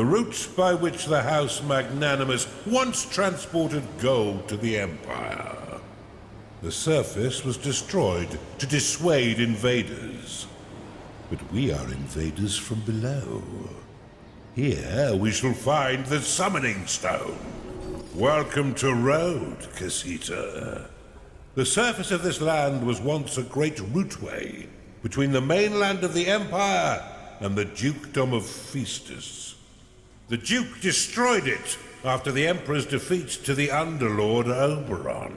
the route by which the House Magnanimous once transported gold to the Empire. The surface was destroyed to dissuade invaders. But we are invaders from below. Here we shall find the Summoning Stone. Welcome to Rhoad, Casita. The surface of this land was once a great routeway between the mainland of the Empire and the Dukedom of Festus. The Duke destroyed it after the Emperor's defeat to the Underlord Oberon.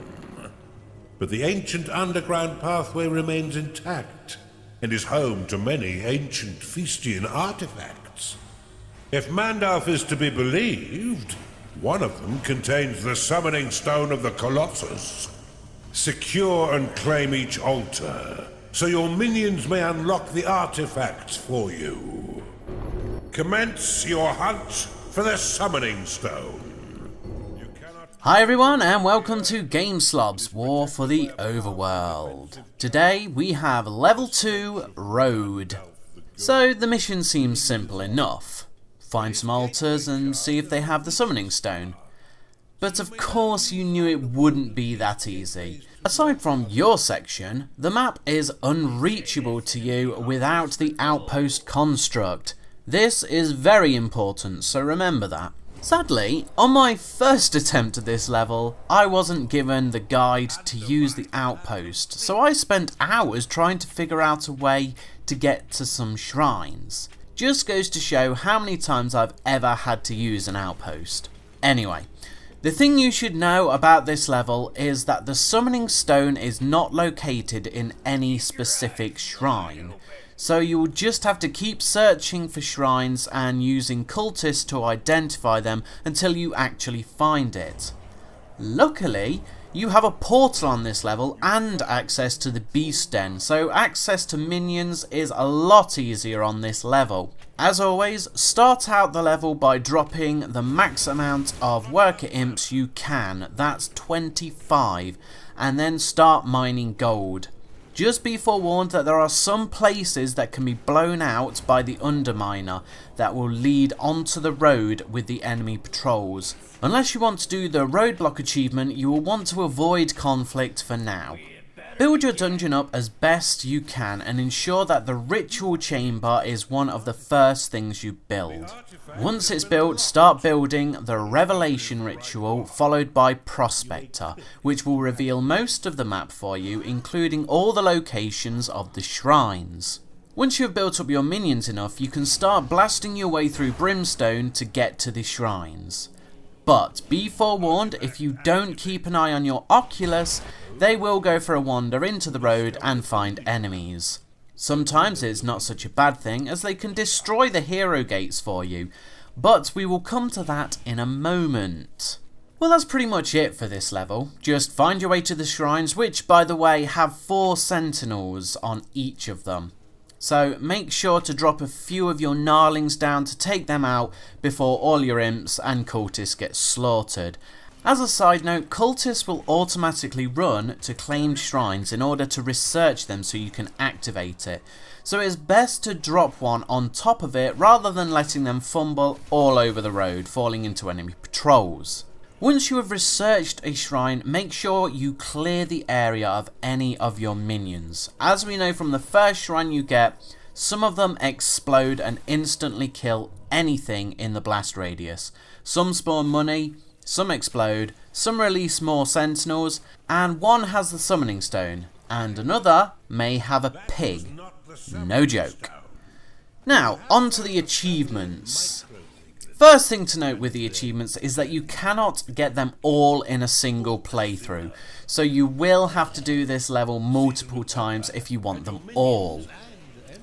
But the ancient underground pathway remains intact and is home to many ancient Festian artifacts. If Mandalf is to be believed, one of them contains the Summoning Stone of the Colossus. Secure and claim each altar, so your minions may unlock the artifacts for you. Commence your hunt for the Summoning Stone. Hi everyone and welcome to GameSlob's War for the Overworld. Today we have level 2 Rhoad. So the mission seems simple enough. Find some altars and see if they have the Summoning Stone. But of course you knew it wouldn't be that easy. Aside from your section, the map is unreachable to you without the Outpost Construct. This is very important, so remember that. Sadly, on my first attempt at this level, I wasn't given the guide to use the outpost, so I spent hours trying to figure out a way to get to some shrines. Just goes to show how many times I've ever had to use an outpost. Anyway, the thing you should know about this level is that the Summoning Stone is not located in any specific shrine. So you will just have to keep searching for shrines and using cultists to identify them until you actually find it. Luckily, you have a portal on this level and access to the Beast Den, so access to minions is a lot easier on this level. As always, start out the level by dropping the max amount of worker imps you can, that's 25, and then start mining gold. Just be forewarned that there are some places that can be blown out by the underminer that will lead onto the road with the enemy patrols. Unless you want to do the Rhoadblock achievement, you will want to avoid conflict for now. Build your dungeon up as best you can and ensure that the ritual chamber is one of the first things you build. Once it's built, start building the revelation ritual followed by prospector, which will reveal most of the map for you, including all the locations of the shrines. Once you have built up your minions enough, you can start blasting your way through brimstone to get to the shrines. But be forewarned, if you don't keep an eye on your Oculus, they will go for a wander into the road and find enemies. Sometimes it's not such a bad thing as they can destroy the hero gates for you, but we will come to that in a moment. Well, that's pretty much it for this level. Just find your way to the shrines, which by the way have 4 sentinels on each of them. So make sure to drop a few of your gnarlings down to take them out before all your imps and cultists get slaughtered. As a side note, cultists will automatically run to claimed shrines in order to research them so you can activate it. So it's best to drop one on top of it rather than letting them fumble all over the road, falling into enemy patrols. Once you have researched a shrine, make sure you clear the area of any of your minions. As we know from the first shrine you get, some of them explode and instantly kill anything in the blast radius. Some spawn money, some explode, some release more sentinels, and one has the Summoning Stone, and another may have a pig. No joke. Now, on to the achievements. First thing to note with the achievements is that you cannot get them all in a single playthrough, so you will have to do this level multiple times if you want them all.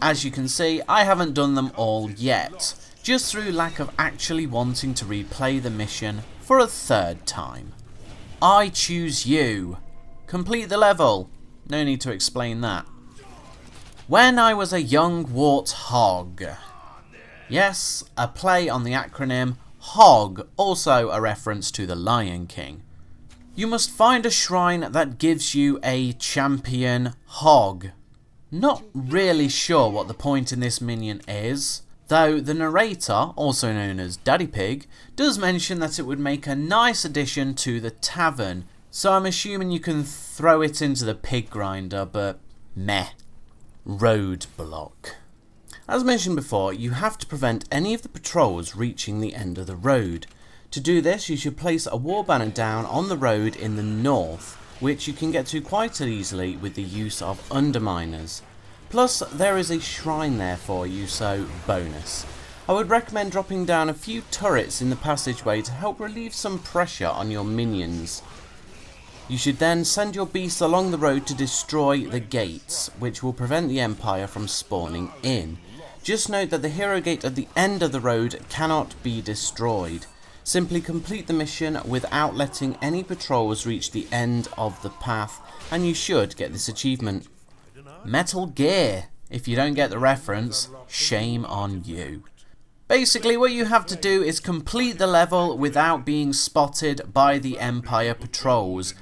As you can see, I haven't done them all yet, just through lack of actually wanting to replay the mission for a third time. I choose you. Complete the level. No need to explain that. When I was a young warthog. Yes, a play on the acronym HOG, also a reference to the Lion King. You must find a shrine that gives you a champion hog. Not really sure what the point in this minion is, Though the narrator, also known as Daddy Pig, does mention that it would make a nice addition to the tavern, so I'm assuming you can throw it into the pig grinder, but meh. Rhoadblock. As mentioned before, you have to prevent any of the patrols reaching the end of the road. To do this, you should place a war banner down on the road in the north, which you can get to quite easily with the use of underminers. Plus, there is a shrine there for you, so bonus. I would recommend dropping down a few turrets in the passageway to help relieve some pressure on your minions. You should then send your beasts along the road to destroy the gates, which will prevent the Empire from spawning in. Just note that the hero gate at the end of the road cannot be destroyed. Simply complete the mission without letting any patrols reach the end of the path, and you should get this achievement. Metal Gear. If you don't get the reference, shame on you. Basically, what you have to do is complete the level without being spotted by the Empire patrols,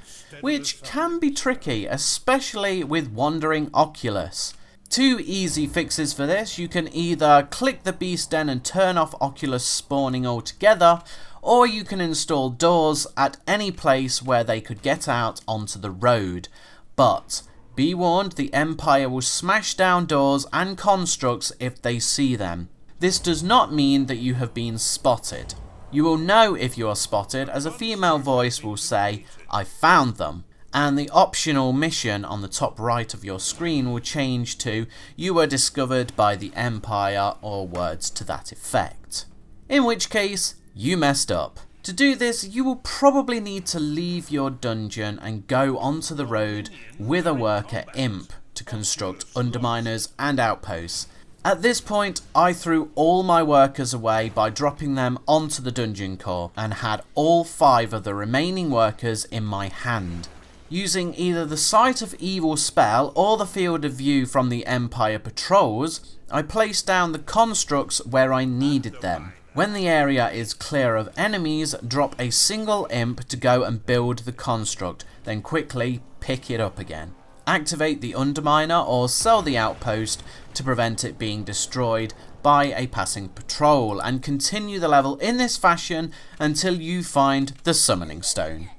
which can be tricky, especially with Wandering Oculus. Two easy fixes for this: you can either click the beast den and turn off Oculus spawning altogether, or you can install doors at any place where they could get out onto the road. But be warned, the Empire will smash down doors and constructs if they see them. This does not mean that you have been spotted. You will know if you are spotted, as a female voice will say, "I found them," and the optional mission on the top right of your screen will change to "You were discovered by the Empire," or words to that effect. In which case, you messed up. To do this, you will probably need to leave your dungeon and go onto the road with a worker imp to construct underminers and outposts. At this point, I threw all my workers away by dropping them onto the dungeon core and had all 5 of the remaining workers in my hand. Using either the Sight of Evil spell or the field of view from the Empire patrols, I placed down the constructs where I needed them. When the area is clear of enemies, drop a single imp to go and build the construct, then quickly pick it up again. Activate the underminer or sell the outpost to prevent it being destroyed by a passing patrol, and continue the level in this fashion until you find the summoning stone.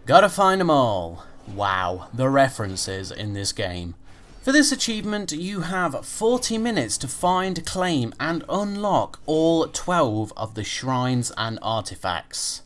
Gotta find them all. Wow, the references in this game. For this achievement, you have 40 minutes to find, claim and unlock all 12 of the shrines and artifacts.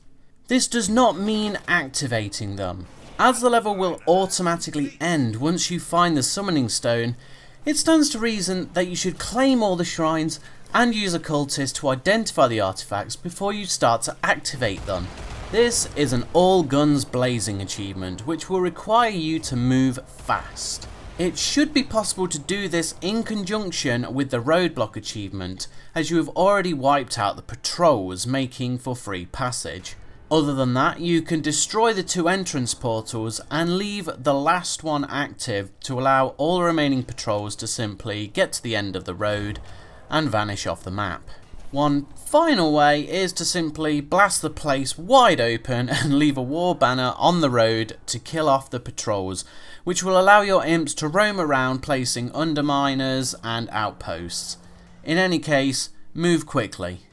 This does not mean activating them. As the level will automatically end once you find the summoning stone, it stands to reason that you should claim all the shrines and use a cultist to identify the artifacts before you start to activate them. This is an all guns blazing achievement which will require you to move fast. It should be possible to do this in conjunction with the Rhoadblock achievement, as you have already wiped out the patrols, making for free passage. Other than that, you can destroy the 2 entrance portals and leave the last one active to allow all the remaining patrols to simply get to the end of the road and vanish off the map. One final way is to simply blast the place wide open and leave a war banner on the road to kill off the patrols, which will allow your imps to roam around placing underminers and outposts. In any case, move quickly.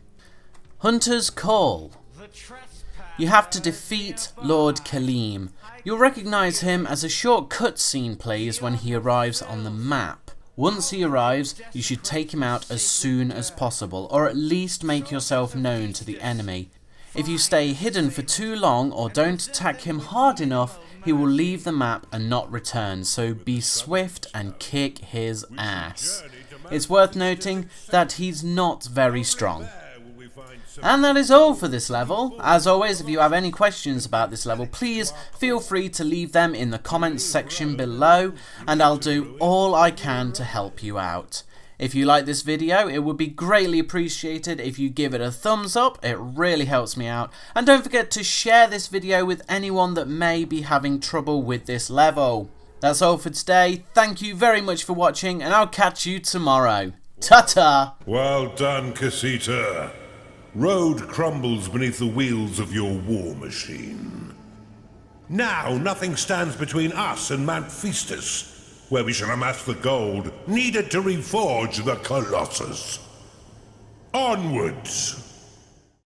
Hunter's Call. You have to defeat Lord Kaleem. You'll recognise him as a short cutscene plays when he arrives on the map. Once he arrives, you should take him out as soon as possible, or at least make yourself known to the enemy. If you stay hidden for too long or don't attack him hard enough, he will leave the map and not return, so be swift and kick his ass. It's worth noting that he's not very strong. And that is all for this level. As always, if you have any questions about this level, please feel free to leave them in the comments section below, and I'll do all I can to help you out. If you like this video, it would be greatly appreciated if you give it a thumbs up. It really helps me out. And don't forget to share this video with anyone that may be having trouble with this level. That's all for today. Thank you very much for watching, and I'll catch you tomorrow. Ta-ta! Well done, Casita. Rhoad crumbles beneath the wheels of your war machine. Now nothing stands between us and Mount Festus, where we shall amass the gold needed to reforge the Colossus. Onwards!